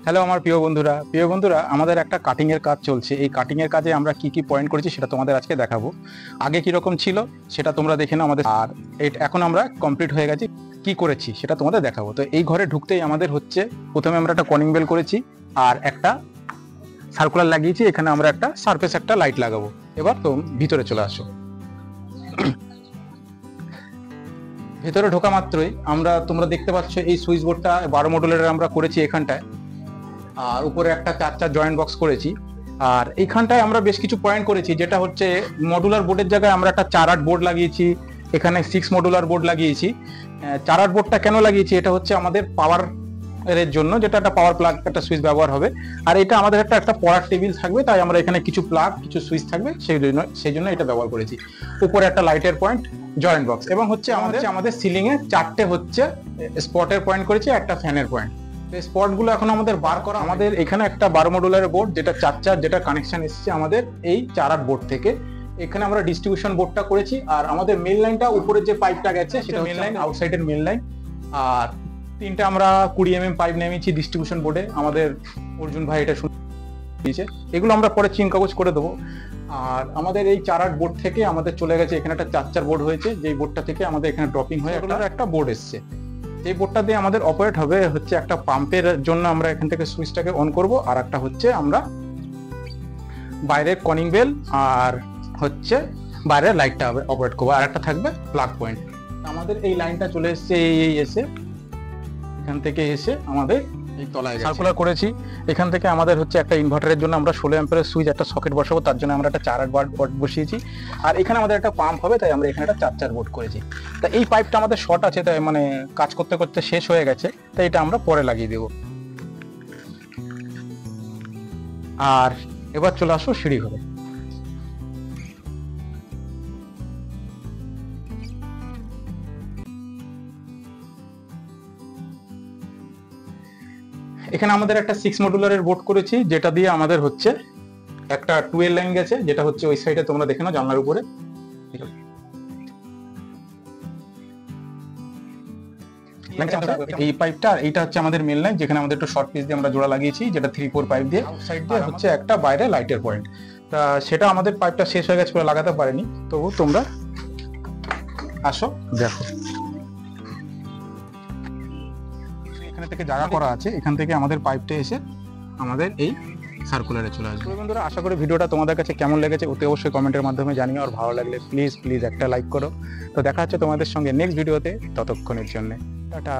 Hello আমার প্রিয় বন্ধুরা আমাদের একটা কাটিং এর কাজ চলছে। এই কাটিং এর কাজে আমরা কি কি পয়েন্ট করেছি সেটা তোমাদের আজকে দেখাবো। আগে কি রকম ছিল সেটা তোমরা দেখে নাও আমাদের, আর এখন আমরা কমপ্লিট হয়ে গেছি, কি করেছি সেটা তোমাদের দেখাবো। তো এই ঘরে ঢুকতেই আমাদের হচ্ছে প্রথমে আমরা একটা কনিং বেল করেছি আর একটা সার্কুলার লাগিয়েছি। এখানে আমরা একটা সারফেস একটা লাইট লাগাবো। এবার তো ভিতরে চলে আসো। ভেতরে ঢোকা মাত্রই তোমরা দেখতে পাচ্ছ এই সুইচ বোর্ডটা 12 মডুলের আমরা করেছি এখানটায়, আর উপরে একটা 4 জয়েন্ট বক্স করেছি। আর এইখানটায় আমরা বেশ কিছু পয়েন্ট করেছি, যেটা হচ্ছে মডুলার বোর্ডের জায়গায় আমরা একটা 4-8 বোর্ড লাগিয়েছি। এখানে 6 মডুলার বোর্ড লাগিয়েছি। 4-8 বোর্ডটা কেন লাগিয়েছি, এটা হচ্ছে আমাদের পাওয়ার এর জন্য, যেটা একটা পাওয়ার প্লাগ একটা সুইচ ব্যবহার হবে। আর এটা আমাদের একটা পড়ার টেবিল থাকবে, তাই আমরা এখানে কিছু প্লাগ কিছু সুইচ থাকবে, সেই জন্য এটা ব্যবহার করেছি। উপরে একটা লাইটের পয়েন্ট, জয়েন্ট বক্স, এবং হচ্ছে আমাদের সিলিং এ 4টে হচ্ছে স্পটের পয়েন্ট করেছি, একটা ফ্যানের পয়েন্ট। স্পট গুলো এখন আমাদের বার করা। আমাদের এখানে একটা 12 মডুলারের বোর্ড, যেটা 4 যেটা কানেকশন এসেছে আমাদের এই 4-8 বোর্ড থেকে। এখানে আমরা ডিস্ট্রিবিউশন বোর্ডটা করেছি। আর আমাদের মেইন লাইনটা উপরে যে পাইপটা গেছে সেটা মেইন লাইন, আউটসাইডের মেইন লাইন। আর 3টে আমরা 20 mm পাইপ নেমেছি ডিস্ট্রিবিউশন বোর্ডে। আমাদের অর্জুন ভাই এটা দিয়েছে, এগুলো আমরা পরে চিন কাগজ করে দেবো। আর আমাদের এই 4-8 বোর্ড থেকে আমাদের চলে গেছে এখানে একটা 4 বোর্ড হয়েছে, যেই বোর্ডটা থেকে আমাদের এখানে ড্রপিং হয়ে একটা বোর্ড এসছে। এই বোর্ডটা দিয়ে আমাদের অপারেট হবে হচ্ছে একটা পাম্পের জন্য। আমরা এখান থেকে সুইচটাকে অন করব, আর একটা হচ্ছে আমরা বাইরের কনিং বেল আর হচ্ছে বাইরের লাইটটা অপারেট করবো, আর একটা থাকবে প্লাগ পয়েন্ট। আমাদের এই লাইনটা চলে এসছে, এই এসে এখান থেকে এসে আমাদের এই তলায় সার্কুলার করেছি। এখান থেকে আমাদের হচ্ছে একটা ইনভার্টারের জন্য আমরা 16 অ্যাম্পিয়ারের সুইচ একটা সকেট বসাবো, তার জন্য আমরা একটা 4-8 ওয়াট বসিয়েছি। আর এখানে আমাদের একটা পাম্প হবে, তাই আমরা এখানে একটা 4 বোর্ড করেছি। তা এই পাইপটা আমাদের শর্ট আছে, তাই মানে কাজ করতে করতে শেষ হয়ে গেছে, তাই এটা আমরা পরে লাগিয়ে দেব। আর এবার চলে আসো সিঁড়ি ঘরে। এখানে আমাদের একটা 6 মডুলারের বোর্ড করেছি, যেটা দিয়ে আমাদের হচ্ছে একটা 12 লাইন গেছে, যেটা হচ্ছে ওই সাইডে তোমরা দেখে নাও জানলার উপরে। এই পাইপটা, এইটা হচ্ছে আমাদের মেন লাইন, যেখানে আমাদের একটু শর্ট পিস দিয়ে আমরা জোড়া লাগিয়েছি, যেটা 3-4 পাইপ দিয়ে। সাইড দিয়ে হচ্ছে একটা বাইরে লাইটের পয়েন্ট। তা সেটা আমাদের পাইপটা শেষ হয়ে গেছে, লাগাতে পারিনি। তবু তোমরা আসো দেখো, এখানে থেকে জায়গা করা আছে, এখান থেকে আমাদের পাইপটা এসে আমাদের এই সার্কুলারে চলে আসবে। বন্ধুরা, আশা করি ভিডিওটা তোমাদের কাছে কেমন লেগেছে অতি অবশ্যই কমেন্টের মাধ্যমে জানিও। আর ভালো লাগলে প্লিজ একটা লাইক করো। তো দেখা হচ্ছে তোমাদের সঙ্গে নেক্সট ভিডিওতে, ততক্ষণের জন্য টাটা।